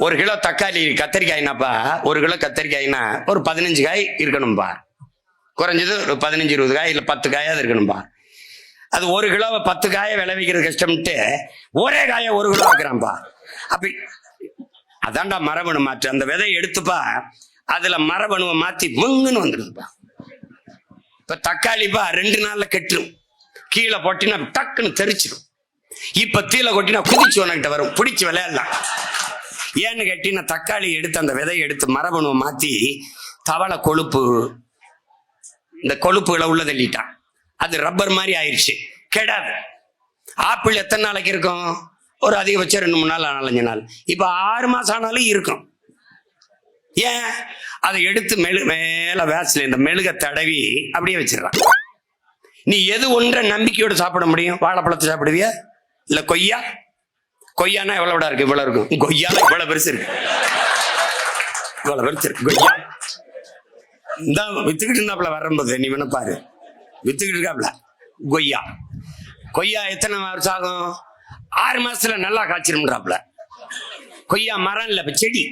ஒரு கிலோ தக்காளி கத்தரிக்காய்னாப்பா, ஒரு கிலோ கத்தரிக்காய்னா ஒரு 15 காய் இருக்கணும்பா. குறைஞ்சது ஒரு 15-20 காய் இல்ல 10 காயாவது இருக்கணும்பா. அது ஒரு கிலோவை 10 காயை விளைவிக்கிறது கஷ்டம்ட்டு ஒரே காயை 1 கிலோ ஆக்குறான்பா. அப்ப அதான்டா மரபணு மாற்று. அந்த விதையை எடுத்துப்பா, அதுல மரபணுவை மாத்தி முங்குன்னு வந்துடுதுப்பா. இப்ப தக்காளிப்பா 2 நாள்ல கெட்டுரும். கீழே போட்டினா டக்குன்னு தெரிச்சிடும். இப்ப தீல கொட்டினா குதிச்சு உனக்கிட்ட வரும், பிடிச்சு விளையாடலாம். ஏன்னு கேட்டீங்கன்னா, தக்காளி எடுத்து அந்த விதையை எடுத்து மரபணுவை மாத்தி தவளை கொழுப்பு, இந்த கொழுப்புகளை உள்ள தள்ளிட்டான். அது ரப்பர் மாதிரி ஆயிடுச்சு, கெடாது. ஆப்பிள் எத்தனை நாளைக்கு இருக்கும்? ஒரு அதிகபட்சம் 2-3 நாள், 4-5 நாள். இப்ப 6 மாசம் ஆனாலும் இருக்கும். ஏன்? அதை எடுத்து மேல வேஸ்ல இந்த மெழுக தடவி அப்படியே வச்சிடறான். நீ எது ஒன்றை நம்பிக்கையோடு சாப்பிட முடியும்? வாழைப்பழத்தை சாப்பிடுவியா இல்ல கொய்யா? கொய்யானா எவ்வளவுடா இருக்கு? இவ்வளவு இருக்கும். கொய்யா இவ்வளவு பெருசு இருக்கு, இவ்வளவு பெருசு இருக்கு கொய்யா. இந்த வித்துக்கிட்டு இருந்தாப்புல வரும்போது நீ வேணா பாரு, வித்துக்கிட்டு இருக்காப்ல கொய்யா. கொய்யா எத்தனை வருஷம் ஆகும்? 6 மாசத்துல நல்லா காய்ச்சிரும்ன்றாப்ல. கொய்யா மரம் இல்ல, செடி.